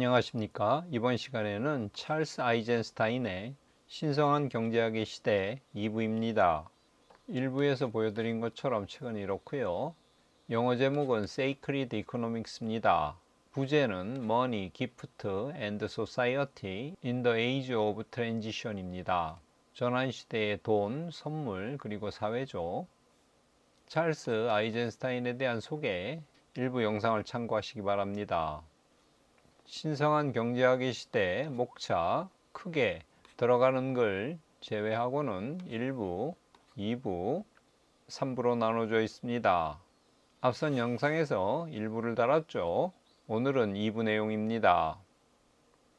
안녕하십니까. 이번 시간에는 찰스 아이젠스타인의 신성한 경제학의 시대 2부입니다. 1부에서 보여드린 것처럼 책은 이렇고요. 영어 제목은 Sacred Economics입니다. 부제는 Money, Gift and Society in the Age of Transition입니다. 전환시대의 돈, 선물, 그리고 사회죠. 찰스 아이젠스타인에 대한 소개, 일부 영상을 참고하시기 바랍니다. 신성한 경제학의 시대 목차 크게 들어가는 걸 제외하고는 1부, 2부, 3부로 나눠져 있습니다. 앞선 영상에서 1부를 달았죠. 오늘은 2부 내용입니다.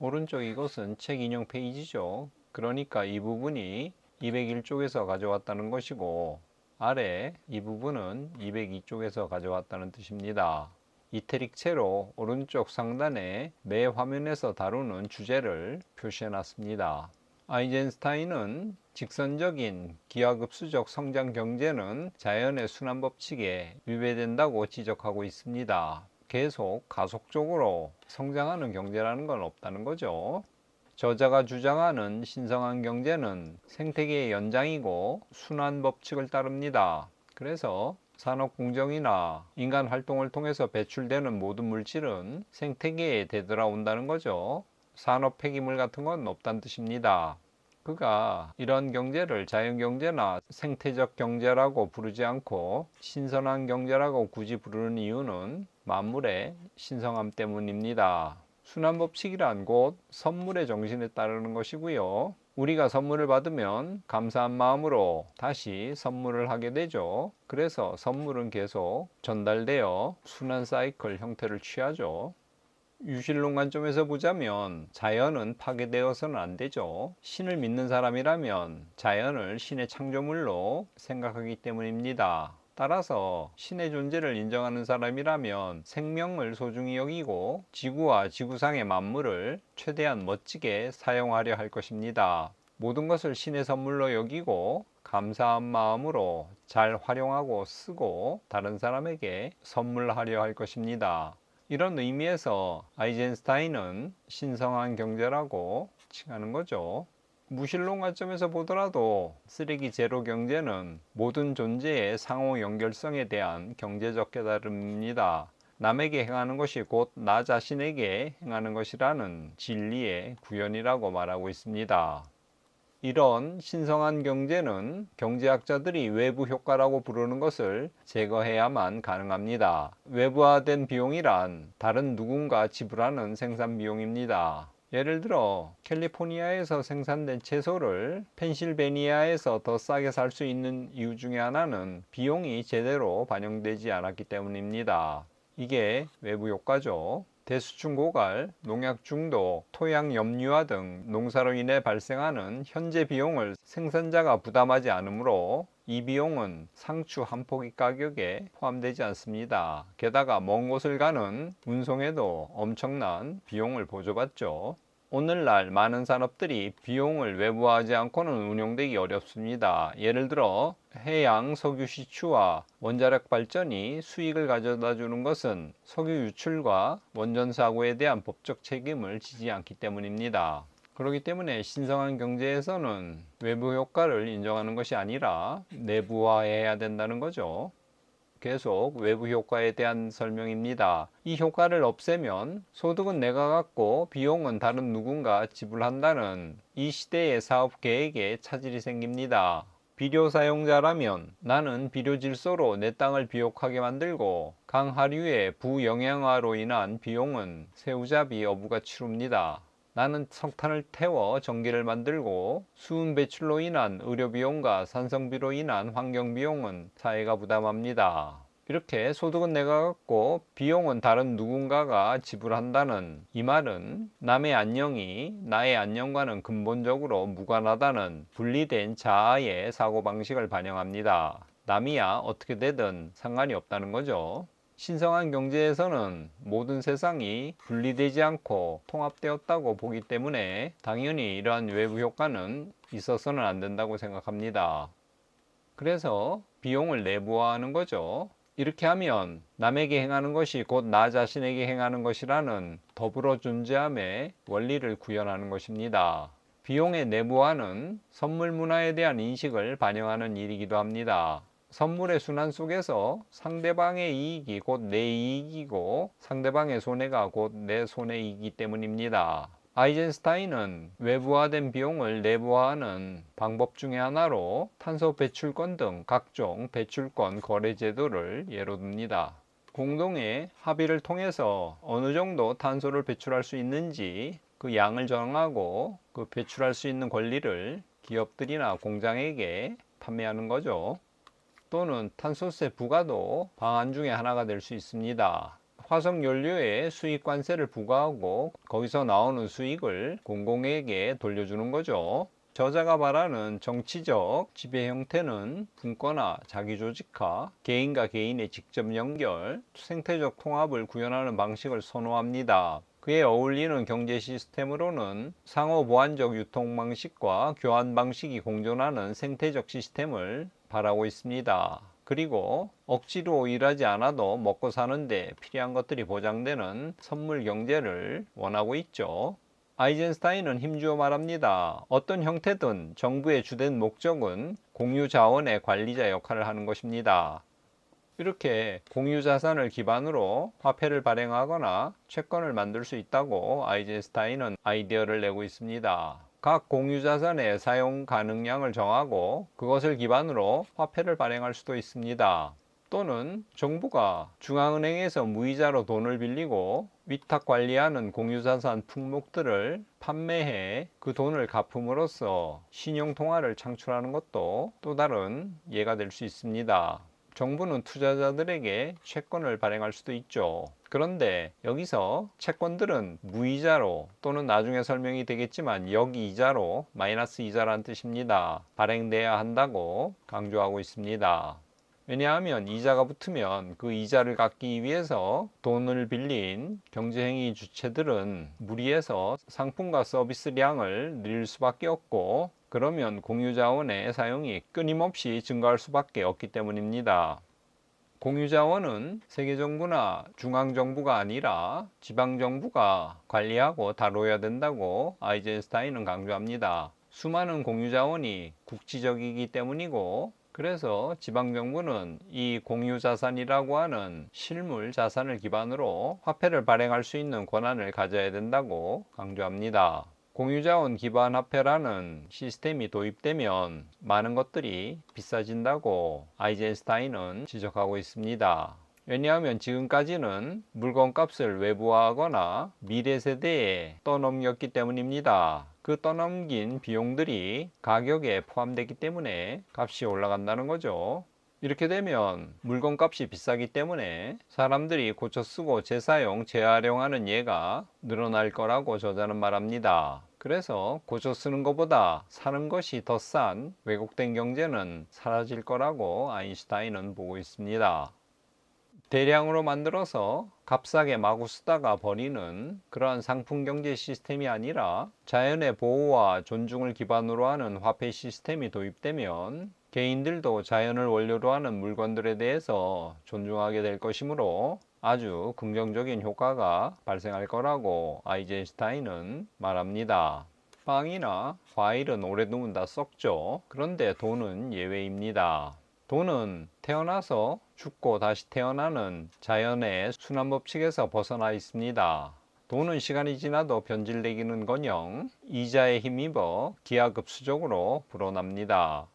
오른쪽 이것은 책 인용 페이지죠. 그러니까 이 부분이 201쪽에서 가져왔다는 것이고 아래 이 부분은 202쪽에서 가져왔다는 뜻입니다. 이태릭체로 오른쪽 상단에 매 화면에서 다루는 주제를 표시해 놨습니다. 아이젠스타인은 직선적인 기하급수적 성장 경제는 자연의 순환 법칙에 위배된다고 지적하고 있습니다. 계속 가속적으로 성장하는 경제라는 건 없다는 거죠. 저자가 주장하는 신성한 경제는 생태계의 연장이고 순환 법칙을 따릅니다. 그래서 산업 공정이나 인간 활동을 통해서 배출되는 모든 물질은 생태계에 되돌아온다는 거죠. 산업 폐기물 같은 건 없다는 뜻입니다. 그가 이런 경제를 자연경제나 생태적 경제라고 부르지 않고 신선한 경제라고 굳이 부르는 이유는 만물의 신성함 때문입니다. 순환법칙이란 곧 선물의 정신에 따르는 것이고요. 우리가 선물을 받으면 감사한 마음으로 다시 선물을 하게 되죠. 그래서 선물은 계속 전달되어 순환 사이클 형태를 취하죠. 유실론 관점에서 보자면 자연은 파괴되어서는 안 되죠. 신을 믿는 사람이라면 자연을 신의 창조물로 생각하기 때문입니다. 따라서 신의 존재를 인정하는 사람이라면 생명을 소중히 여기고 지구와 지구상의 만물을 최대한 멋지게 사용하려 할 것입니다. 모든 것을 신의 선물로 여기고 감사한 마음으로 잘 활용하고 쓰고 다른 사람에게 선물하려 할 것입니다. 이런 의미에서 아이젠스타인은 신성한 경제라고 칭하는 거죠. 무신론 관점에서 보더라도 쓰레기 제로 경제는 모든 존재의 상호 연결성에 대한 경제적 깨달음입니다. 남에게 행하는 것이 곧 나 자신에게 행하는 것이라는 진리의 구현이라고 말하고 있습니다. 이런 신성한 경제는 경제학자들이 외부 효과라고 부르는 것을 제거해야만 가능합니다. 외부화된 비용이란 다른 누군가 지불하는 생산 비용입니다. 예를 들어 캘리포니아에서 생산된 채소를 펜실베니아에서 더 싸게 살 수 있는 이유 중에 하나는 비용이 제대로 반영되지 않았기 때문입니다. 이게 외부 효과죠. 대수충 고갈, 농약 중독, 토양 염류화 등 농사로 인해 발생하는 현재 비용을 생산자가 부담하지 않으므로 이 비용은 상추 한 포기 가격에 포함되지 않습니다. 게다가 먼 곳을 가는 운송에도 엄청난 비용을 보조받죠. 오늘날 많은 산업들이 비용을 외부화하지 않고는 운용되기 어렵습니다. 예를 들어 해양 석유 시추와 원자력 발전이 수익을 가져다 주는 것은 석유 유출과 원전 사고에 대한 법적 책임을 지지 않기 때문입니다. 그렇기 때문에 신성한 경제에서는 외부 효과를 인정하는 것이 아니라 내부화해야 된다는 거죠. 계속 외부 효과에 대한 설명입니다. 이 효과를 없애면 소득은 내가 갖고 비용은 다른 누군가 지불한다는 이 시대의 사업 계획에 차질이 생깁니다. 비료 사용자라면 나는 비료 질소로 내 땅을 비옥하게 만들고 강하류의 부영양화로 인한 비용은 새우잡이 어부가 치릅니다. 나는 석탄을 태워 전기를 만들고 수은 배출로 인한 의료비용과 산성비로 인한 환경비용은 사회가 부담합니다. 이렇게 소득은 내가 갖고 비용은 다른 누군가가 지불한다는 이 말은 남의 안녕이 나의 안녕과는 근본적으로 무관하다는 분리된 자아의 사고방식을 반영합니다. 남이야 어떻게 되든 상관이 없다는 거죠. 신성한 경제에서는 모든 세상이 분리되지 않고 통합되었다고 보기 때문에 당연히 이러한 외부 효과는 있어서는 안 된다고 생각합니다. 그래서 비용을 내부화하는 거죠. 이렇게 하면 남에게 행하는 것이 곧 나 자신에게 행하는 것이라는 더불어 존재함의 원리를 구현하는 것입니다. 비용의 내부화는 선물 문화에 대한 인식을 반영하는 일이기도 합니다. 선물의 순환 속에서 상대방의 이익이 곧 내 이익이고 상대방의 손해가 곧 내 손해이기 때문입니다. 아이젠스타인은 외부화된 비용을 내부화하는 방법 중에 하나로 탄소 배출권 등 각종 배출권 거래 제도를 예로 듭니다. 공동의 합의를 통해서 어느 정도 탄소를 배출할 수 있는지 그 양을 정하고 그 배출할 수 있는 권리를 기업들이나 공장에게 판매하는 거죠. 또는 탄소세 부과도 방안 중에 하나가 될 수 있습니다. 화석연료에 수익관세를 부과하고 거기서 나오는 수익을 공공에게 돌려주는 거죠. 저자가 말하는 정치적 지배 형태는 분권화, 자기조직화, 개인과 개인의 직접 연결, 생태적 통합을 구현하는 방식을 선호합니다. 그에 어울리는 경제 시스템으로는 상호 보완적 유통 방식과 교환 방식이 공존하는 생태적 시스템을 바라고 있습니다. 그리고 억지로 일하지 않아도 먹고 사는데 필요한 것들이 보장되는 선물 경제를 원하고 있죠. 아이젠스타인은 힘주어 말합니다. 어떤 형태든 정부의 주된 목적은 공유 자원의 관리자 역할을 하는 것입니다. 이렇게 공유 자산을 기반으로 화폐를 발행하거나 채권을 만들 수 있다고 아이젠스타인은 아이디어를 내고 있습니다. 각 공유 자산의 사용 가능량을 정하고 그것을 기반으로 화폐를 발행할 수도 있습니다. 또는 정부가 중앙은행에서 무이자로 돈을 빌리고 위탁 관리하는 공유자산 품목들을 판매해 그 돈을 갚음으로써 신용통화를 창출하는 것도 또 다른 예가 될 수 있습니다. 정부는 투자자들에게 채권을 발행할 수도 있죠. 그런데 여기서 채권들은 무이자로 또는 나중에 설명이 되겠지만 역이자로 마이너스 이자라는 뜻입니다. 발행돼야 한다고 강조하고 있습니다. 왜냐하면 이자가 붙으면 그 이자를 갚기 위해서 돈을 빌린 경제행위 주체들은 무리해서 상품과 서비스량을 늘릴 수밖에 없고 그러면 공유자원의 사용이 끊임없이 증가할 수밖에 없기 때문입니다. 공유자원은 세계정부나 중앙정부가 아니라 지방정부가 관리하고 다뤄야 된다고 아이젠스타인은 강조합니다. 수많은 공유자원이 국지적이기 때문이고 그래서 지방정부는 이 공유자산이라고 하는 실물 자산을 기반으로 화폐를 발행할 수 있는 권한을 가져야 된다고 강조합니다. 공유자원 기반 화폐라는 시스템이 도입되면 많은 것들이 비싸진다고 아이젠스타인은 지적하고 있습니다. 왜냐하면 지금까지는 물건값을 외부화하거나 미래 세대에 떠넘겼기 때문입니다. 그 떠넘긴 비용들이 가격에 포함되기 때문에 값이 올라간다는 거죠. 이렇게 되면 물건값이 비싸기 때문에 사람들이 고쳐 쓰고 재사용, 재활용하는 예가 늘어날 거라고 저자는 말합니다. 그래서 고쳐 쓰는 것보다 사는 것이 더 싼 왜곡된 경제는 사라질 거라고 아인슈타인은 보고 있습니다. 대량으로 만들어서 값싸게 마구 쓰다가 버리는 그러한 상품 경제 시스템이 아니라 자연의 보호와 존중을 기반으로 하는 화폐 시스템이 도입되면 개인들도 자연을 원료로 하는 물건들에 대해서 존중하게 될 것이므로 아주 긍정적인 효과가 발생할 거라고 아이젠슈타인은 말합니다. 빵이나 과일은 오래 두면 다 썩죠. 그런데 돈은 예외입니다. 돈은 태어나서 죽고 다시 태어나는 자연의 순환법칙에서 벗어나 있습니다. 돈은 시간이 지나도 변질되기는커녕 이자에 힘입어 기하급수적으로 불어납니다.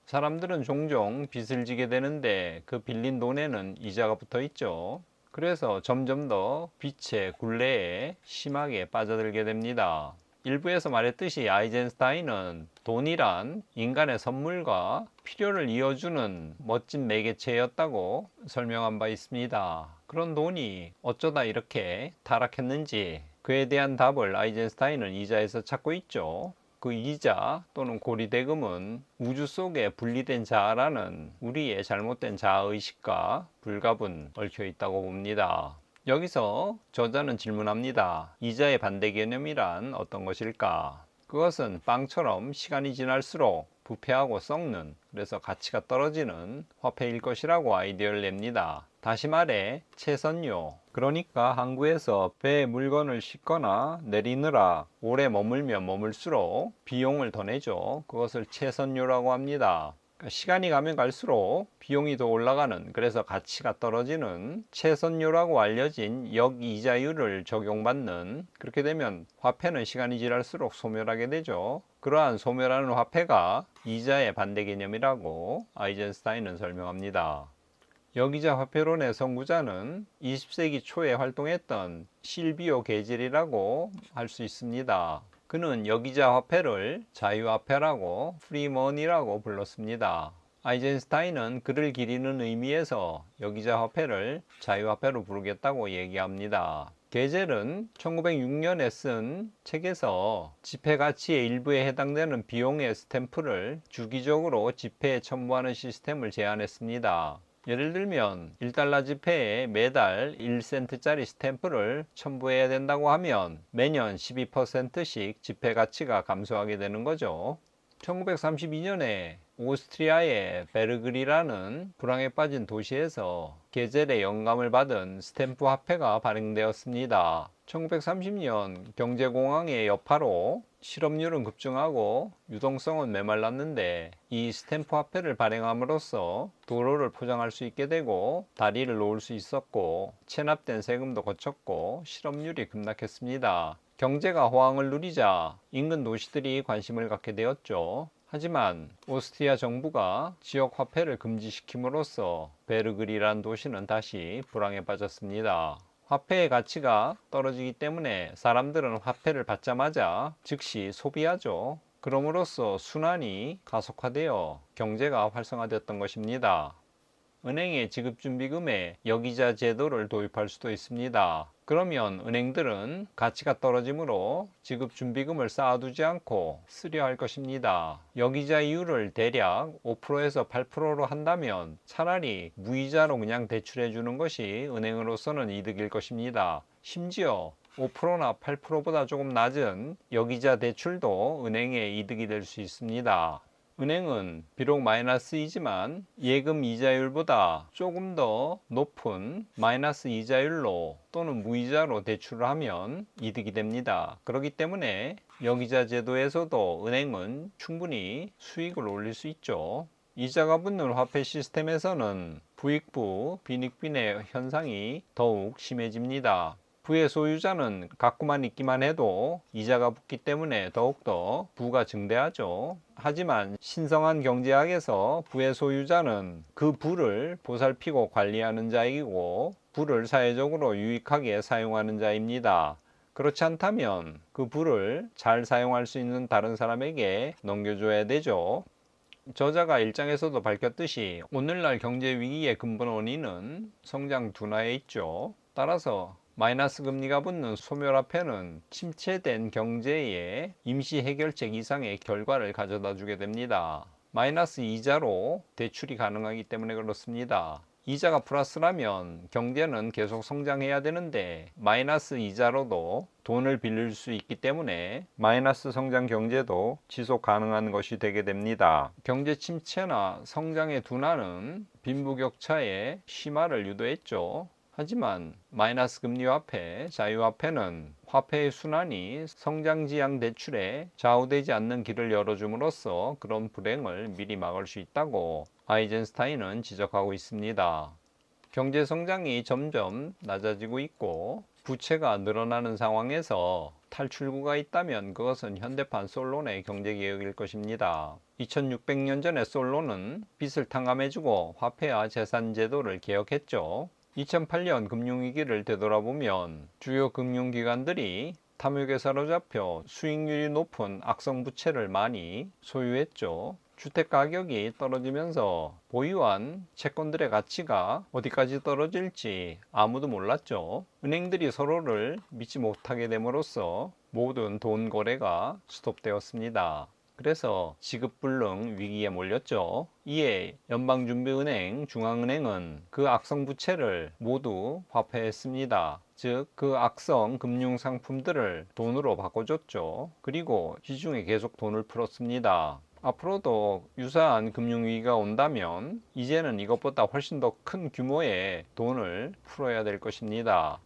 사람들은 종종 빚을 지게 되는데 그 빌린 돈에는 이자가 붙어 있죠. 그래서 점점 더 빚의 굴레에 심하게 빠져들게 됩니다. 일부에서 말했듯이 아이젠스타인은 돈이란 인간의 선물과 필요를 이어주는 멋진 매개체였다고 설명한 바 있습니다. 그런 돈이 어쩌다 이렇게 타락했는지 그에 대한 답을 아이젠스타인은 이자에서 찾고 있죠. 그 이자 또는 고리대금은 우주 속에 분리된 자아라는 우리의 잘못된 자아의식과 불가분 얽혀 있다고 봅니다. 여기서 저자는 질문합니다. 이자의 반대 개념이란 어떤 것일까? 그것은 빵처럼 시간이 지날수록 부패하고 썩는, 그래서 가치가 떨어지는 화폐일 것이라고 아이디어를 냅니다. 다시 말해 채선료. 그러니까 항구에서 배에 물건을 싣거나 내리느라 오래 머물면 머물수록 비용을 더 내죠. 그것을 채선료라고 합니다. 시간이 가면 갈수록 비용이 더 올라가는, 그래서 가치가 떨어지는 채선료라고 알려진 역이자율을 적용받는, 그렇게 되면 화폐는 시간이 지날수록 소멸하게 되죠. 그러한 소멸하는 화폐가 이자의 반대 개념이라고 아이젠스타인은 설명합니다. 역이자 화폐론의 선구자는 20세기 초에 활동했던 실비오 게젤이라고 할 수 있습니다. 그는 역이자 화폐를 자유화폐라고 프리머니라고 불렀습니다. 아이젠스타인은 그를 기리는 의미에서 역이자 화폐를 자유화폐로 부르겠다고 얘기합니다. 게젤은 1906년에 쓴 책에서 지폐 가치의 일부에 해당되는 비용의 스탬프를 주기적으로 지폐에 첨부하는 시스템을 제안했습니다. 예를 들면 1달러 지폐에 매달 1센트짜리 스탬프를 첨부해야 된다고 하면 매년 12%씩 지폐 가치가 감소하게 되는 거죠. 1932년에 오스트리아의 베르글이라는 불황에 빠진 도시에서 게젤의 영감을 받은 스탬프 화폐가 발행되었습니다. 1930년 경제공황의 여파로 실업률은 급증하고 유동성은 메말랐는데 이 스탬프 화폐를 발행함으로써 도로를 포장할 수 있게 되고 다리를 놓을 수 있었고 체납된 세금도 거쳤고 실업률이 급락했습니다. 경제가 호황을 누리자 인근 도시들이 관심을 갖게 되었죠. 하지만 오스트리아 정부가 지역 화폐를 금지시킴으로써 베르글이란 도시는 다시 불황에 빠졌습니다. 화폐의 가치가 떨어지기 때문에 사람들은 화폐를 받자마자 즉시 소비하죠. 그럼으로써 순환이 가속화되어 경제가 활성화됐던 것입니다. 은행의 지급준비금에 역이자 제도를 도입할 수도 있습니다. 그러면 은행들은 가치가 떨어지므로 지급준비금을 쌓아두지 않고 쓰려 할 것입니다. 역이자 이율을 대략 5%에서 8%로 한다면 차라리 무이자로 그냥 대출해 주는 것이 은행으로서는 이득일 것입니다. 심지어 5%나 8%보다 조금 낮은 역이자 대출도 은행의 이득이 될 수 있습니다. 은행은 비록 마이너스이지만 예금 이자율보다 조금 더 높은 마이너스 이자율로 또는 무이자로 대출을 하면 이득이 됩니다. 그렇기 때문에 역이자 제도에서도 은행은 충분히 수익을 올릴 수 있죠. 이자가 붙는 화폐 시스템에서는 부익부, 빈익빈의 현상이 더욱 심해집니다. 부의 소유자는 갖고만 있기만 해도 이자가 붙기 때문에 더욱더 부가 증대하죠. 하지만 신성한 경제학에서 부의 소유자는 그 부를 보살피고 관리하는 자이고 부를 사회적으로 유익하게 사용하는 자입니다. 그렇지 않다면 그 부를 잘 사용할 수 있는 다른 사람에게 넘겨줘야 되죠. 저자가 일장에서도 밝혔듯이 오늘날 경제 위기의 근본 원인은 성장 둔화에 있죠. 따라서 마이너스 금리가 붙는 소멸화폐는 침체된 경제의 임시 해결책 이상의 결과를 가져다 주게 됩니다. 마이너스 이자로 대출이 가능하기 때문에 그렇습니다. 이자가 플러스라면 경제는 계속 성장해야 되는데 마이너스 이자로도 돈을 빌릴 수 있기 때문에 마이너스 성장 경제도 지속 가능한 것이 되게 됩니다. 경제 침체나 성장의 둔화는 빈부격차의 심화를 유도했죠. 하지만 마이너스 금리 화폐, 자유화폐는 화폐의 순환이 성장지향 대출에 좌우되지 않는 길을 열어줌으로써 그런 불행을 미리 막을 수 있다고 아이젠스타인은 지적하고 있습니다. 경제 성장이 점점 낮아지고 있고 부채가 늘어나는 상황에서 탈출구가 있다면 그것은 현대판 솔론의 경제개혁일 것입니다. 2600년 전에 솔론은 빚을 탕감해주고 화폐와 재산제도를 개혁했죠. 2008년 금융위기를 되돌아보면 주요 금융기관들이 탐욕에 사로잡혀 수익률이 높은 악성부채를 많이 소유했죠. 주택가격이 떨어지면서 보유한 채권들의 가치가 어디까지 떨어질지 아무도 몰랐죠. 은행들이 서로를 믿지 못하게 됨으로써 모든 돈 거래가 스톱되었습니다. 그래서 지급불능 위기에 몰렸죠. 이에 연방준비은행, 중앙은행은 그 악성 부채를 모두 화폐했습니다. 즉, 그 악성 금융상품들을 돈으로 바꿔줬죠. 그리고 시중에 계속 돈을 풀었습니다. 앞으로도 유사한 금융위기가 온다면 이제는 이것보다 훨씬 더 큰 규모의 돈을 풀어야 될 것입니다.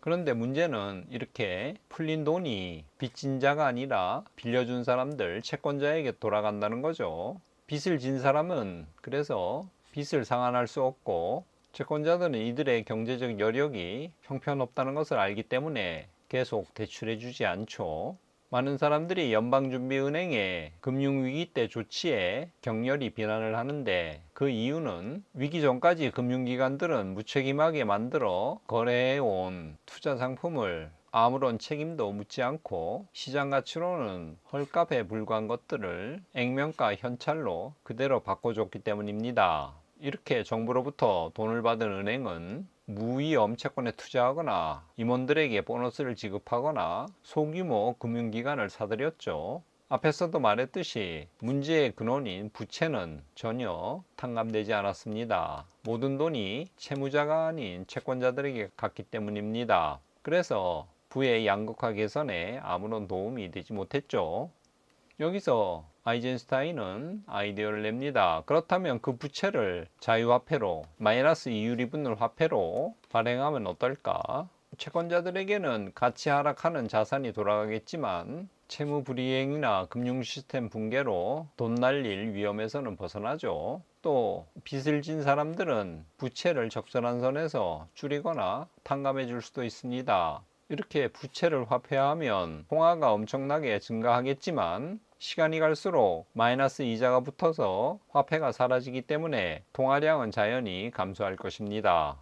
그런데 문제는 이렇게 풀린 돈이 빚진 자가 아니라 빌려준 사람들, 채권자에게 돌아간다는 거죠. 빚을 진 사람은 그래서 빚을 상환할 수 없고, 채권자들은 이들의 경제적 여력이 형편없다는 것을 알기 때문에 계속 대출해 주지 않죠. 많은 사람들이 연방준비은행의 금융위기 때 조치에 격렬히 비난을 하는데, 그 이유는 위기 전까지 금융기관들은 무책임하게 만들어 거래해온 투자 상품을 아무런 책임도 묻지 않고 시장 가치로는 헐값에 불과한 것들을 액면가 현찰로 그대로 바꿔줬기 때문입니다. 이렇게 정부로부터 돈을 받은 은행은 무위험 채권에 투자하거나 임원들에게 보너스를 지급하거나 소규모 금융기관을 사들였죠. 앞에서도 말했듯이 문제의 근원인 부채는 전혀 탕감되지 않았습니다. 모든 돈이 채무자가 아닌 채권자들에게 갔기 때문입니다. 그래서 부의 양극화 개선에 아무런 도움이 되지 못했죠. 여기서 아이젠슈타인은 아이디어를 냅니다. 그렇다면 그 부채를 자유화폐로, 마이너스 이율이 붙는 화폐로 발행하면 어떨까? 채권자들에게는 가치 하락하는 자산이 돌아가겠지만 채무 불이행이나 금융 시스템 붕괴로 돈 날릴 위험에서는 벗어나죠. 또 빚을 진 사람들은 부채를 적절한 선에서 줄이거나 탕감해 줄 수도 있습니다. 이렇게 부채를 화폐화하면 통화가 엄청나게 증가하겠지만 시간이 갈수록 마이너스 이자가 붙어서 화폐가 사라지기 때문에 통화량은 자연히 감소할 것입니다.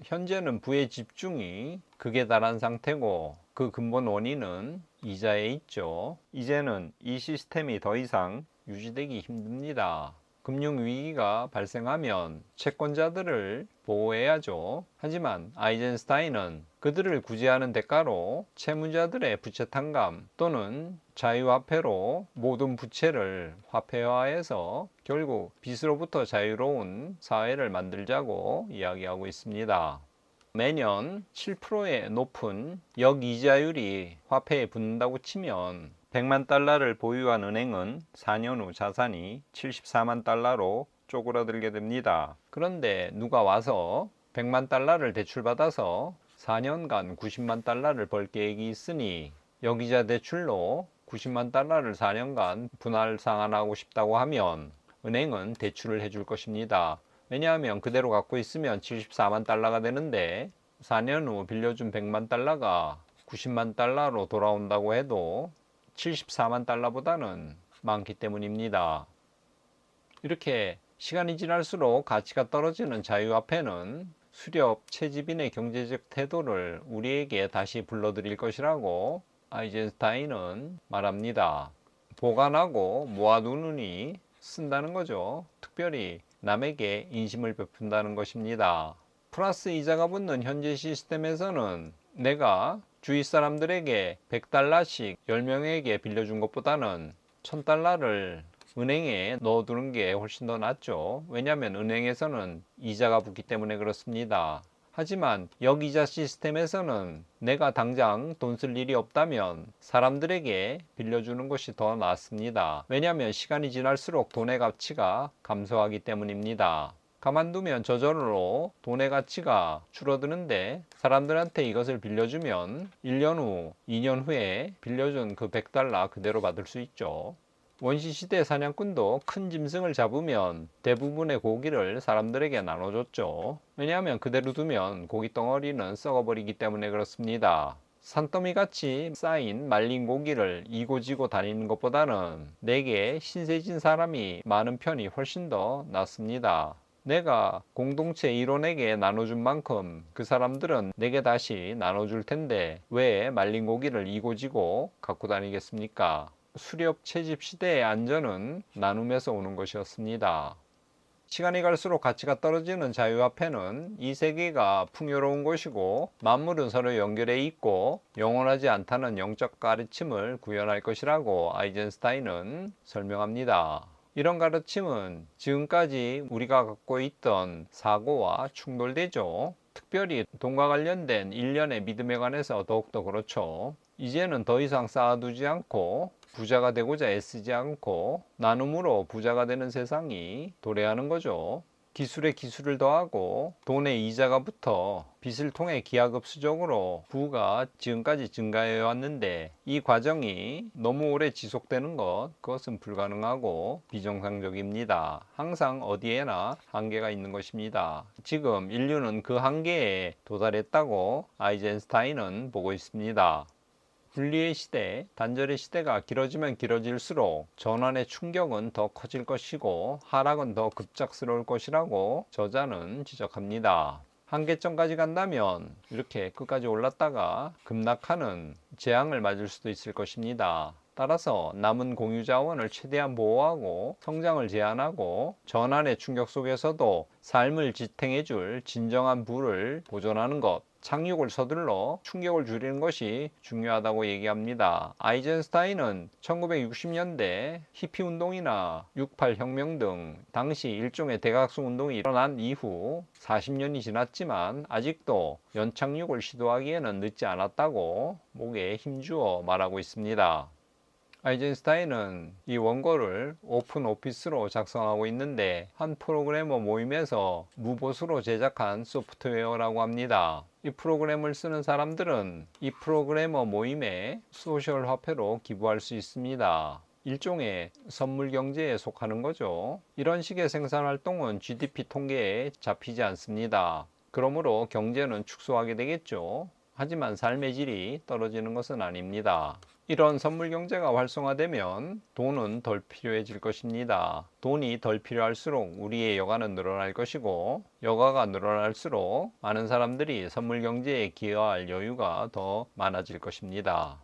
현재는 부의 집중이 극에 달한 상태고 그 근본 원인은 이자에 있죠. 이제는 이 시스템이 더 이상 유지되기 힘듭니다. 금융위기가 발생하면 채권자들을 보호해야죠. 하지만 아이젠슈타인은 그들을 구제하는 대가로 채무자들의 부채 탕감 또는 자유화폐로 모든 부채를 화폐화해서 결국 빚으로부터 자유로운 사회를 만들자고 이야기하고 있습니다. 매년 7%의 높은 역이자율이 화폐에 붙는다고 치면 100만 달러를 보유한 은행은 4년 후 자산이 74만 달러로 쪼그라들게 됩니다. 그런데 누가 와서 100만 달러를 대출받아서 4년간 90만 달러를 벌 계획이 있으니 역이자 대출로 90만 달러를 4년간 분할 상환하고 싶다고 하면 은행은 대출을 해줄 것입니다. 왜냐하면 그대로 갖고 있으면 74만 달러가 되는데 4년 후 빌려준 100만 달러가 90만 달러로 돌아온다고 해도 74만 달러보다는 많기 때문입니다. 이렇게 시간이 지날수록 가치가 떨어지는 자유화폐는 수렵 채집인의 경제적 태도를 우리에게 다시 불러들일 것이라고 아이젠슈타인은 말합니다. 보관하고 모아두느니 쓴다는 거죠. 특별히 남에게 인심을 베푼다는 것입니다. 플러스 이자가 붙는 현재 시스템에서는 내가 주위 사람들에게 100달러씩 10명에게 빌려준 것보다는 1000달러를 은행에 넣어두는 게 훨씬 더 낫죠. 왜냐하면 은행에서는 이자가 붙기 때문에 그렇습니다. 하지만 역이자 시스템에서는 내가 당장 돈 쓸 일이 없다면 사람들에게 빌려주는 것이 더 낫습니다. 왜냐하면 시간이 지날수록 돈의 가치가 감소하기 때문입니다. 가만두면 저절로 돈의 가치가 줄어드는데 사람들한테 이것을 빌려주면 1년 후, 2년 후에 빌려준 그 100달러 그대로 받을 수 있죠. 원시시대 사냥꾼도 큰 짐승을 잡으면 대부분의 고기를 사람들에게 나눠줬죠. 왜냐하면 그대로 두면 고기 덩어리는 썩어버리기 때문에 그렇습니다. 산더미같이 쌓인 말린 고기를 이고지고 다니는 것보다는 내게 신세진 사람이 많은 편이 훨씬 더 낫습니다. 내가 공동체 일원에게 나눠준 만큼 그 사람들은 내게 다시 나눠줄 텐데 왜 말린 고기를 이고지고 갖고 다니겠습니까? 수렵 채집 시대의 안전은 나눔에서 오는 것이었습니다. 시간이 갈수록 가치가 떨어지는 자유화폐는 이 세계가 풍요로운 곳이고 만물은 서로 연결해 있고 영원하지 않다는 영적 가르침을 구현할 것이라고 아이젠슈타인은 설명합니다. 이런 가르침은 지금까지 우리가 갖고 있던 사고와 충돌되죠. 특별히 돈과 관련된 일련의 믿음에 관해서 더욱더 그렇죠. 이제는 더 이상 쌓아두지 않고 부자가 되고자 애쓰지 않고 나눔으로 부자가 되는 세상이 도래하는 거죠. 기술에 기술을 더하고 돈에 이자가 붙어 빚을 통해 기하급수적으로 부가 지금까지 증가해 왔는데 이 과정이 너무 오래 지속되는 그것은 불가능하고 비정상적입니다. 항상 어디에나 한계가 있는 것입니다. 지금 인류는 그 한계에 도달했다고 아이젠스타인은 보고 있습니다. 분리의 시대, 단절의 시대가 길어지면 길어질수록 전환의 충격은 더 커질 것이고 하락은 더 급작스러울 것이라고 저자는 지적합니다. 한계점까지 간다면 이렇게 끝까지 올랐다가 급락하는 재앙을 맞을 수도 있을 것입니다. 따라서 남은 공유 자원을 최대한 보호하고 성장을 제한하고 전환의 충격 속에서도 삶을 지탱해 줄 진정한 부를 보존하는 것, 착륙을 서둘러 충격을 줄이는 것이 중요하다고 얘기합니다. 아이젠스타인은 1960년대 히피 운동이나 6.8 혁명 등 당시 일종의 대각성 운동이 일어난 이후 40년이 지났지만 아직도 연착륙을 시도하기에는 늦지 않았다고 목에 힘주어 말하고 있습니다. 아이젠스타인은 이 원고를 오픈 오피스로 작성하고 있는데 한 프로그래머 모임에서 무보수로 제작한 소프트웨어라고 합니다. 이 프로그램을 쓰는 사람들은 이 프로그래머 모임에 소셜 화폐로 기부할 수 있습니다. 일종의 선물 경제에 속하는 거죠. 이런 식의 생산 활동은 GDP 통계에 잡히지 않습니다. 그러므로 경제는 축소하게 되겠죠. 하지만 삶의 질이 떨어지는 것은 아닙니다. 이런 선물 경제가 활성화되면 돈은 덜 필요해질 것입니다. 돈이 덜 필요할수록 우리의 여가는 늘어날 것이고 여가가 늘어날수록 많은 사람들이 선물 경제에 기여할 여유가 더 많아질 것입니다.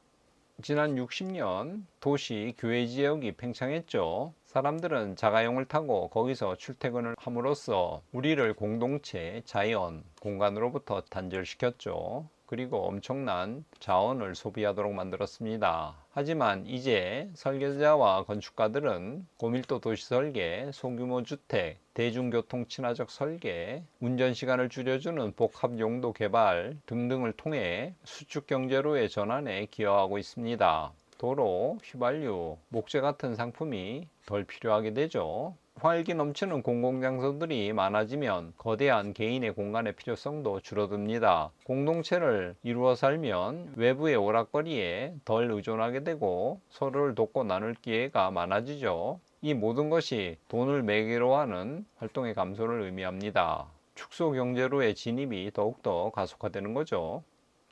지난 60년 도시, 교외 지역이 팽창했죠. 사람들은 자가용을 타고 거기서 출퇴근을 함으로써 우리를 공동체, 자연, 공간으로부터 단절시켰죠. 그리고 엄청난 자원을 소비하도록 만들었습니다. 하지만 이제 설계자와 건축가들은 고밀도 도시 설계, 소규모 주택, 대중교통 친화적 설계, 운전시간을 줄여주는 복합 용도 개발 등등을 통해 수축 경제로의 전환에 기여하고 있습니다. 도로, 휘발유, 목재 같은 상품이 덜 필요하게 되죠. 활기 넘치는 공공장소들이 많아지면 거대한 개인의 공간의 필요성도 줄어듭니다. 공동체를 이루어 살면 외부의 오락거리에 덜 의존하게 되고 서로를 돕고 나눌 기회가 많아지죠. 이 모든 것이 돈을 매개로 하는 활동의 감소를 의미합니다. 축소 경제로의 진입이 더욱더 가속화되는 거죠.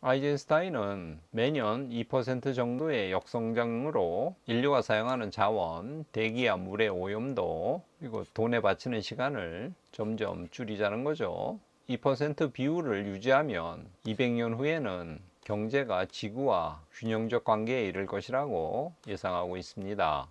아이젠스타인은 매년 2% 정도의 역성장으로 인류가 사용하는 자원, 대기와 물의 오염도, 그리고 돈에 바치는 시간을 점점 줄이자는 거죠. 2% 비율을 유지하면 200년 후에는 경제가 지구와 균형적 관계에 이를 것이라고 예상하고 있습니다.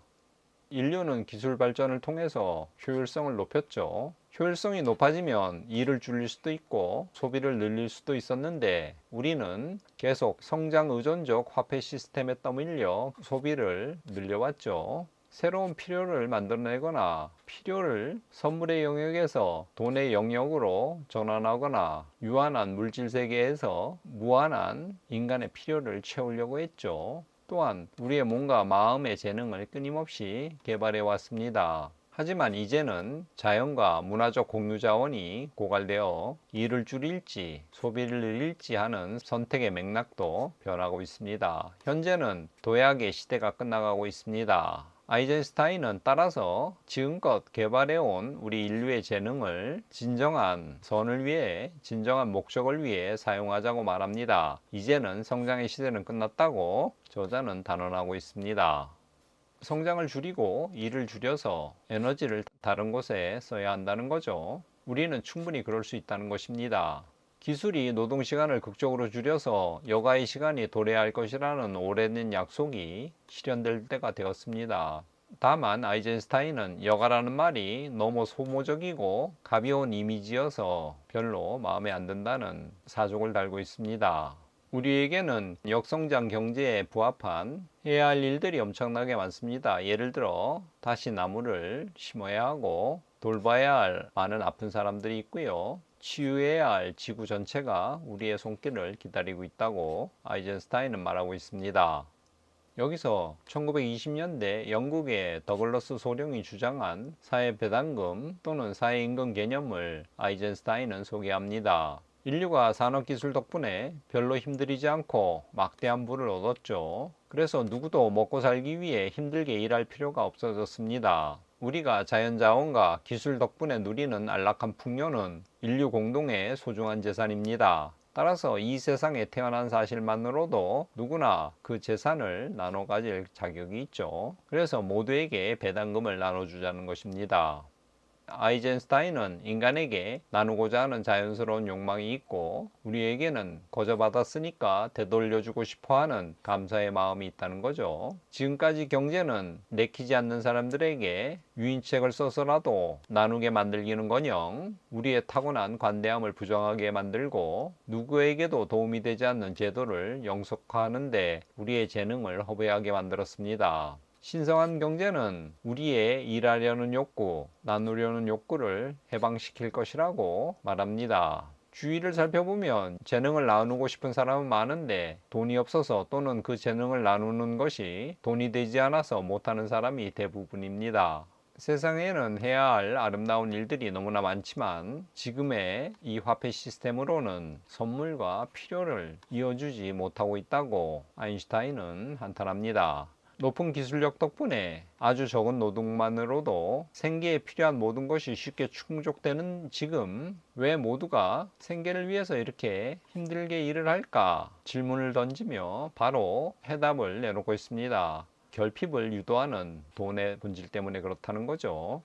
인류는 기술 발전을 통해서 효율성을 높였죠. 효율성이 높아지면 일을 줄일 수도 있고 소비를 늘릴 수도 있었는데 우리는 계속 성장 의존적 화폐 시스템에 떠밀려 소비를 늘려왔죠. 새로운 필요를 만들어내거나 필요를 선물의 영역에서 돈의 영역으로 전환하거나 유한한 물질 세계에서 무한한 인간의 필요를 채우려고 했죠. 또한 우리의 몸과 마음의 재능을 끊임없이 개발해 왔습니다. 하지만 이제는 자연과 문화적 공유 자원이 고갈되어 일을 줄일지 소비를 늘릴지 하는 선택의 맥락도 변하고 있습니다. 현재는 도약의 시대가 끝나가고 있습니다. 아이젠스타인은 따라서 지금껏 개발해온 우리 인류의 재능을 진정한 선을 위해, 진정한 목적을 위해 사용하자고 말합니다. 이제는 성장의 시대는 끝났다고 저자는 단언하고 있습니다. 성장을 줄이고 일을 줄여서 에너지를 다른 곳에 써야 한다는 거죠. 우리는 충분히 그럴 수 있다는 것입니다. 기술이 노동시간을 극적으로 줄여서 여가의 시간이 도래할 것이라는 오래된 약속이 실현될 때가 되었습니다. 다만 아이젠스타인은 여가라는 말이 너무 소모적이고 가벼운 이미지여서 별로 마음에 안 든다는 사족을 달고 있습니다. 우리에게는 역성장 경제에 부합한 해야 할 일들이 엄청나게 많습니다. 예를 들어 다시 나무를 심어야 하고 돌봐야 할 많은 아픈 사람들이 있고요. 치유해야 할 지구 전체가 우리의 손길을 기다리고 있다고 아이젠스타인은 말하고 있습니다. 여기서 1920년대 영국의 더글러스 소령이 주장한 사회배당금 또는 사회임금 개념을 아이젠슈타인은 소개합니다. 인류가 산업기술 덕분에 별로 힘들이지 않고 막대한 부를 얻었죠. 그래서 누구도 먹고 살기 위해 힘들게 일할 필요가 없어졌습니다. 우리가 자연자원과 기술 덕분에 누리는 안락한 풍요는 인류 공동의 소중한 재산입니다. 따라서 이 세상에 태어난 사실만으로도 누구나 그 재산을 나눠 가질 자격이 있죠. 그래서 모두에게 배당금을 나눠주자는 것입니다. 아이젠슈타인은 인간에게 나누고자 하는 자연스러운 욕망이 있고 우리에게는 거저 받았으니까 되돌려주고 싶어하는 감사의 마음이 있다는 거죠. 지금까지 경제는 내키지 않는 사람들에게 유인책을 써서라도 나누게 만들기는커녕 우리의 타고난 관대함을 부정하게 만들고 누구에게도 도움이 되지 않는 제도를 영속화하는 데 우리의 재능을 허비하게 만들었습니다. 신성한 경제는 우리의 일하려는 욕구, 나누려는 욕구를 해방시킬 것이라고 말합니다. 주위를 살펴보면 재능을 나누고 싶은 사람은 많은데 돈이 없어서 또는 그 재능을 나누는 것이 돈이 되지 않아서 못하는 사람이 대부분입니다. 세상에는 해야 할 아름다운 일들이 너무나 많지만 지금의 이 화폐 시스템으로는 선물과 필요를 이어주지 못하고 있다고 아인슈타인은 한탄합니다. 높은 기술력 덕분에 아주 적은 노동만으로도 생계에 필요한 모든 것이 쉽게 충족되는 지금 왜 모두가 생계를 위해서 이렇게 힘들게 일을 할까 질문을 던지며 바로 해답을 내놓고 있습니다. 결핍을 유도하는 돈의 본질 때문에 그렇다는 거죠.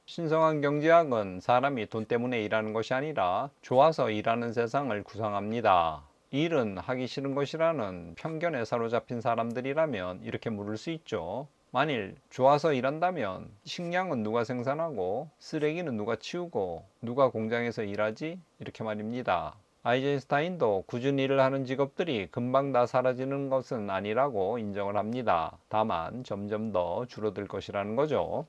신성한 경제학은 사람이 돈 때문에 일하는 것이 아니라 좋아서 일하는 세상을 구상합니다. 일은 하기 싫은 것이라는 편견에 사로잡힌 사람들이라면 이렇게 물을 수 있죠. 만일 좋아서 일한다면 식량은 누가 생산하고 쓰레기는 누가 치우고 누가 공장에서 일하지? 이렇게 말입니다. 아이젠슈타인도 꾸준히 일을 하는 직업들이 금방 다 사라지는 것은 아니라고 인정을 합니다. 다만 점점 더 줄어들 것이라는 거죠.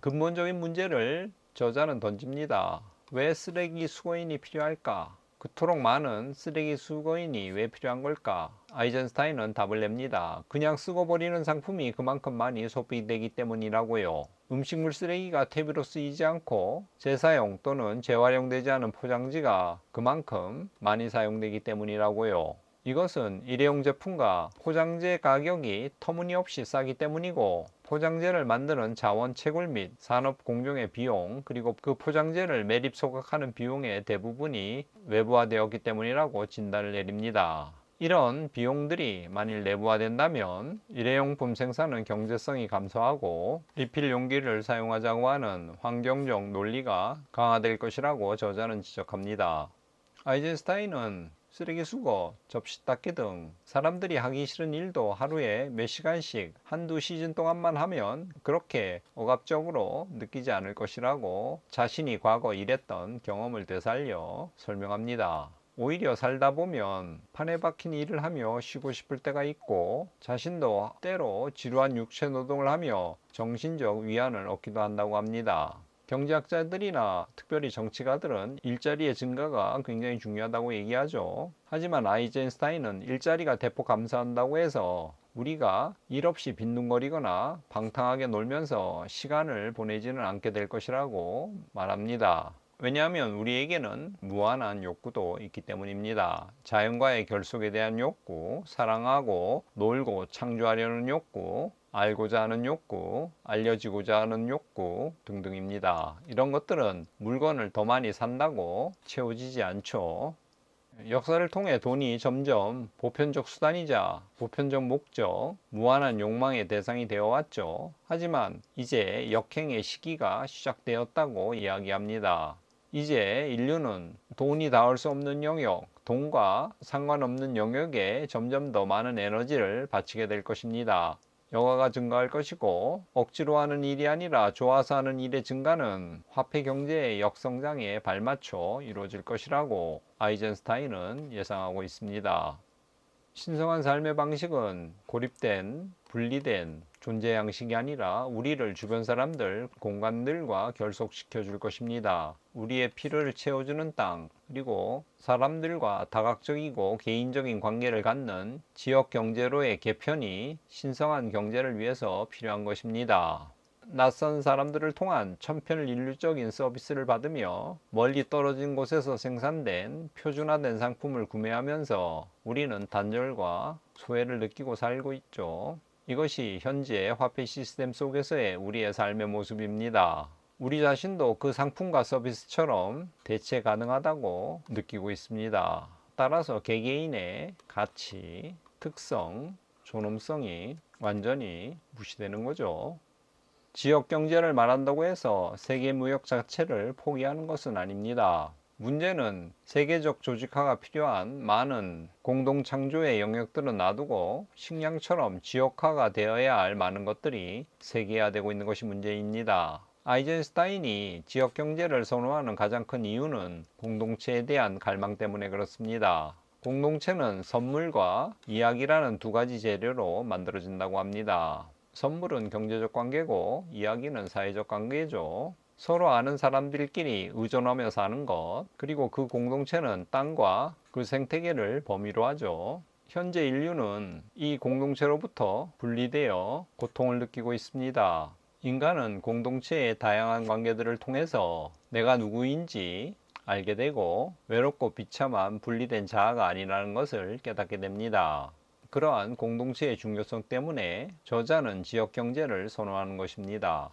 근본적인 문제를 저자는 던집니다. 왜 쓰레기 수거인이 필요할까? 그토록 많은 쓰레기 수거인이 왜 필요한 걸까? 아이젠슈타인은 답을 냅니다. 그냥 쓰고 버리는 상품이 그만큼 많이 소비되기 때문이라고요. 음식물 쓰레기가 퇴비로 쓰이지 않고 재사용 또는 재활용되지 않은 포장지가 그만큼 많이 사용되기 때문이라고요. 이것은 일회용 제품과 포장재 가격이 터무니없이 싸기 때문이고 포장재를 만드는 자원 채굴 및 산업 공정의 비용 그리고 그 포장재를 매립 소각하는 비용의 대부분이 외부화되었기 때문이라고 진단을 내립니다. 이런 비용들이 만일 내부화된다면 일회용품 생산은 경제성이 감소하고 리필 용기를 사용하자고 하는 환경적 논리가 강화될 것이라고 저자는 지적합니다. 아이젠슈타인은 쓰레기 수거, 접시 닦기 등 사람들이 하기 싫은 일도 하루에 몇 시간씩 한두 시즌 동안만 하면 그렇게 억압적으로 느끼지 않을 것이라고 자신이 과거 일했던 경험을 되살려 설명합니다. 오히려 살다 보면 판에 박힌 일을 하며 쉬고 싶을 때가 있고 자신도 때로 지루한 육체 노동을 하며 정신적 위안을 얻기도 한다고 합니다. 경제학자들이나 특별히 정치가들은 일자리의 증가가 굉장히 중요하다고 얘기하죠. 하지만 아이젠슈타인은 일자리가 대폭 감소한다고 해서 우리가 일 없이 빈둥거리거나 방탕하게 놀면서 시간을 보내지는 않게 될 것이라고 말합니다. 왜냐하면 우리에게는 무한한 욕구도 있기 때문입니다. 자연과의 결속에 대한 욕구, 사랑하고 놀고 창조하려는 욕구, 알고자 하는 욕구, 알려지고자 하는 욕구 등등입니다. 이런 것들은 물건을 더 많이 산다고 채워지지 않죠. 역사를 통해 돈이 점점 보편적 수단이자 보편적 목적, 무한한 욕망의 대상이 되어 왔죠. 하지만 이제 역행의 시기가 시작되었다고 이야기합니다. 이제 인류는 돈이 닿을 수 없는 영역, 돈과 상관없는 영역에 점점 더 많은 에너지를 바치게 될 것입니다. 여가가 증가할 것이고 억지로 하는 일이 아니라 좋아서 하는 일의 증가는 화폐 경제의 역성장에 발맞춰 이루어질 것이라고 아이젠슈타인은 예상하고 있습니다. 신성한 삶의 방식은 고립된, 분리된, 존재 양식이 아니라 우리를 주변 사람들, 공간들과 결속시켜 줄 것입니다. 우리의 필요를 채워주는 땅, 그리고 사람들과 다각적이고 개인적인 관계를 갖는 지역 경제로의 개편이 신성한 경제를 위해서 필요한 것입니다. 낯선 사람들을 통한 천편일률적인 서비스를 받으며 멀리 떨어진 곳에서 생산된 표준화된 상품을 구매하면서 우리는 단절과 소외를 느끼고 살고 있죠. 이것이 현재 화폐 시스템 속에서의 우리의 삶의 모습입니다. 우리 자신도 그 상품과 서비스처럼 대체 가능하다고 느끼고 있습니다. 따라서 개개인의 가치, 특성, 존엄성이 완전히 무시되는 거죠. 지역 경제를 말한다고 해서 세계 무역 자체를 포기하는 것은 아닙니다. 문제는 세계적 조직화가 필요한 많은 공동 창조의 영역들은 놔두고 식량처럼 지역화가 되어야 할 많은 것들이 세계화되고 있는 것이 문제입니다. 아이젠슈타인이 지역 경제를 선호하는 가장 큰 이유는 공동체에 대한 갈망 때문에 그렇습니다. 공동체는 선물과 이야기라는 두 가지 재료로 만들어진다고 합니다. 선물은 경제적 관계고 이야기는 사회적 관계죠. 서로 아는 사람들끼리 의존하며 사는 것, 그리고 그 공동체는 땅과 그 생태계를 범위로 하죠. 현재 인류는 이 공동체로부터 분리되어 고통을 느끼고 있습니다. 인간은 공동체의 다양한 관계들을 통해서 내가 누구인지 알게 되고 외롭고 비참한 분리된 자아가 아니라는 것을 깨닫게 됩니다. 그러한 공동체의 중요성 때문에 저자는 지역 경제를 선호하는 것입니다.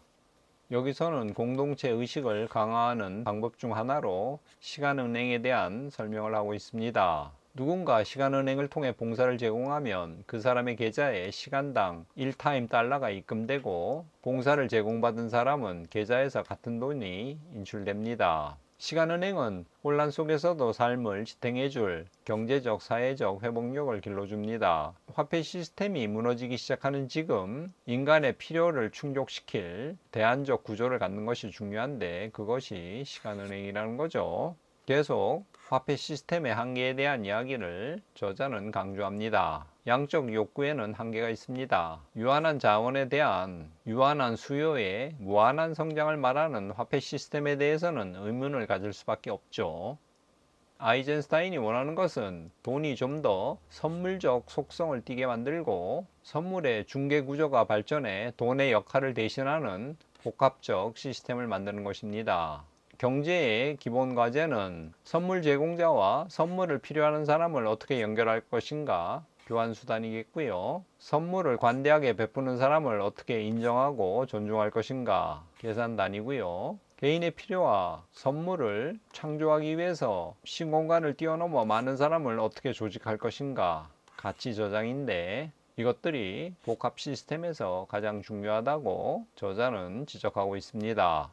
여기서는 공동체 의식을 강화하는 방법 중 하나로 시간은행에 대한 설명을 하고 있습니다. 누군가 시간은행을 통해 봉사를 제공하면 그 사람의 계좌에 시간당 1타임 달러가 입금되고 봉사를 제공받은 사람은 계좌에서 같은 돈이 인출됩니다. 시간은행은 혼란 속에서도 삶을 지탱해줄 경제적, 사회적 회복력을 길러줍니다. 화폐 시스템이 무너지기 시작하는 지금 인간의 필요를 충족시킬 대안적 구조를 갖는 것이 중요한데 그것이 시간은행이라는 거죠. 계속 화폐 시스템의 한계에 대한 이야기를 저자는 강조합니다. 양적 욕구에는 한계가 있습니다. 유한한 자원에 대한 유한한 수요의 무한한 성장을 말하는 화폐 시스템에 대해서는 의문을 가질 수밖에 없죠. 아이젠슈타인이 원하는 것은 돈이 좀 더 선물적 속성을 띠게 만들고 선물의 중개 구조가 발전해 돈의 역할을 대신하는 복합적 시스템을 만드는 것입니다. 경제의 기본 과제는 선물 제공자와 선물을 필요하는 사람을 어떻게 연결할 것인가 교환 수단이겠고요. 선물을 관대하게 베푸는 사람을 어떻게 인정하고 존중할 것인가 계산단이고요. 개인의 필요와 선물을 창조하기 위해서 시공간을 뛰어넘어 많은 사람을 어떻게 조직할 것인가 가치 저장인데 이것들이 복합 시스템에서 가장 중요하다고 저자는 지적하고 있습니다.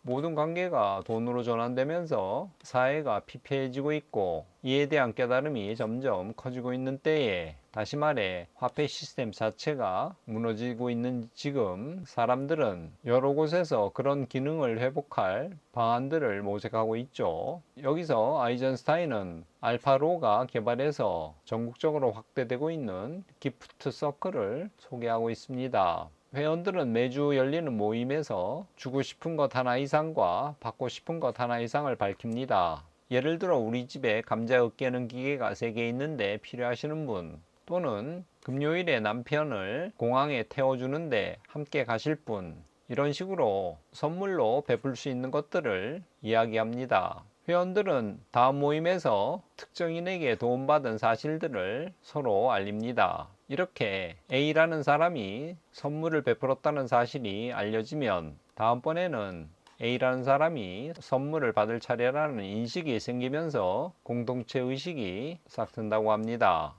모든 관계가 돈으로 전환되면서 사회가 피폐해지고 있고 이에 대한 깨달음이 점점 커지고 있는 때에 다시 말해 화폐 시스템 자체가 무너지고 있는 지금 사람들은 여러 곳에서 그런 기능을 회복할 방안들을 모색하고 있죠. 여기서 아이젠슈타인은 알파로가 개발해서 전국적으로 확대되고 있는 기프트 서클을 소개하고 있습니다. 회원들은 매주 열리는 모임에서 주고 싶은 것 하나 이상과 받고 싶은 것 하나 이상을 밝힙니다. 예를 들어 우리 집에 감자 으깨는 기계가 3개 있는데 필요하시는 분, 또는 금요일에 남편을 공항에 태워주는데 함께 가실 분, 이런 식으로 선물로 베풀 수 있는 것들을 이야기합니다. 회원들은 다음 모임에서 특정인에게 도움받은 사실들을 서로 알립니다. 이렇게 A라는 사람이 선물을 베풀었다는 사실이 알려지면 다음번에는 A라는 사람이 선물을 받을 차례라는 인식이 생기면서 공동체 의식이 싹 튼다고 합니다.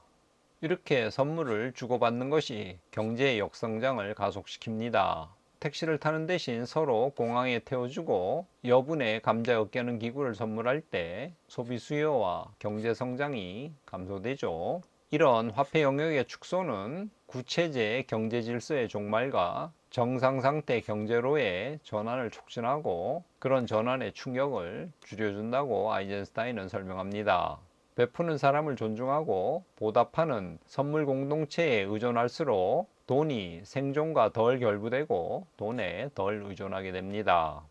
이렇게 선물을 주고받는 것이 경제의 역성장을 가속시킵니다. 택시를 타는 대신 서로 공항에 태워주고 여분의 감자 으깨는 기구를 선물할 때 소비 수요와 경제 성장이 감소되죠. 이런 화폐 영역의 축소는 구체제 경제 질서의 종말과 정상상태 경제로의 전환을 촉진하고 그런 전환의 충격을 줄여준다고 아이젠슈타인은 설명합니다. 베푸는 사람을 존중하고 보답하는 선물 공동체에 의존할수록 돈이 생존과 덜 결부되고 돈에 덜 의존하게 됩니다.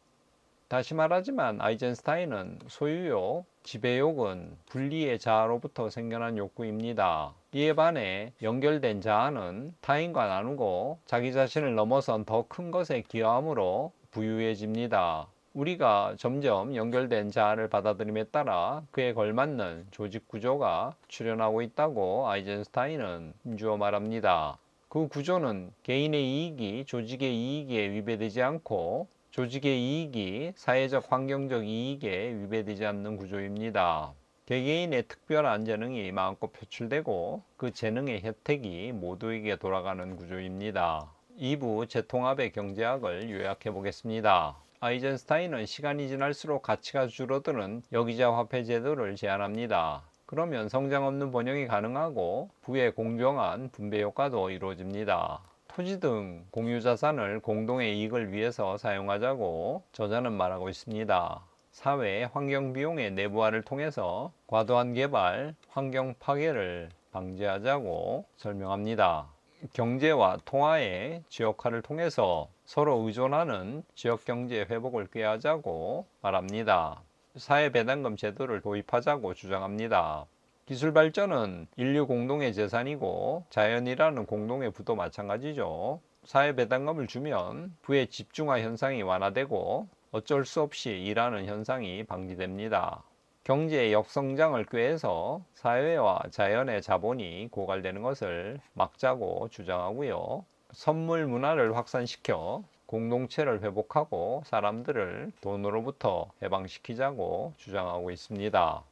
다시 말하지만 아이젠스타인은 소유욕, 지배욕은 분리의 자아로부터 생겨난 욕구입니다. 이에 반해 연결된 자아는 타인과 나누고 자기 자신을 넘어선 더 큰 것에 기여함으로 부유해집니다. 우리가 점점 연결된 자아를 받아들임에 따라 그에 걸맞는 조직 구조가 출현하고 있다고 아이젠스타인은 힘주어 말합니다. 그 구조는 개인의 이익이 조직의 이익에 위배되지 않고 조직의 이익이 사회적 환경적 이익에 위배되지 않는 구조입니다. 개개인의 특별한 재능이 마음껏 표출되고 그 재능의 혜택이 모두에게 돌아가는 구조입니다. 2부 재통합의 경제학을 요약해 보겠습니다. 아이젠스타인은 시간이 지날수록 가치가 줄어드는 여기자 화폐 제도를 제안합니다. 그러면 성장 없는 번영이 가능하고 부의 공정한 분배 효과도 이루어집니다. 토지 등 공유자산을 공동의 이익을 위해서 사용하자고 저자는 말하고 있습니다. 사회 환경 비용의 내부화를 통해서 과도한 개발, 환경 파괴를 방지하자고 설명합니다. 경제와 통화의 지역화를 통해서 서로 의존하는 지역경제 회복을 꾀하자고 말합니다. 사회배당금 제도를 도입하자고 주장합니다. 기술 발전은 인류 공동의 재산이고 자연이라는 공동의 부도 마찬가지죠. 사회배당금을 주면 부의 집중화 현상이 완화되고 어쩔 수 없이 일하는 현상이 방지됩니다. 경제의 역성장을 꾀해서 사회와 자연의 자본이 고갈되는 것을 막자고 주장하고요. 선물 문화를 확산시켜 공동체를 회복하고 사람들을 돈으로부터 해방시키자고 주장하고 있습니다.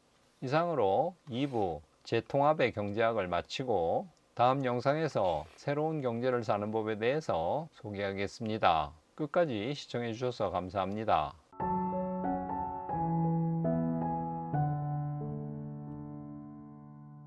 이상으로 2부 재통합의 경제학을 마치고 다음 영상에서 새로운 경제를 사는 법에 대해서 소개하겠습니다. 끝까지 시청해 주셔서 감사합니다.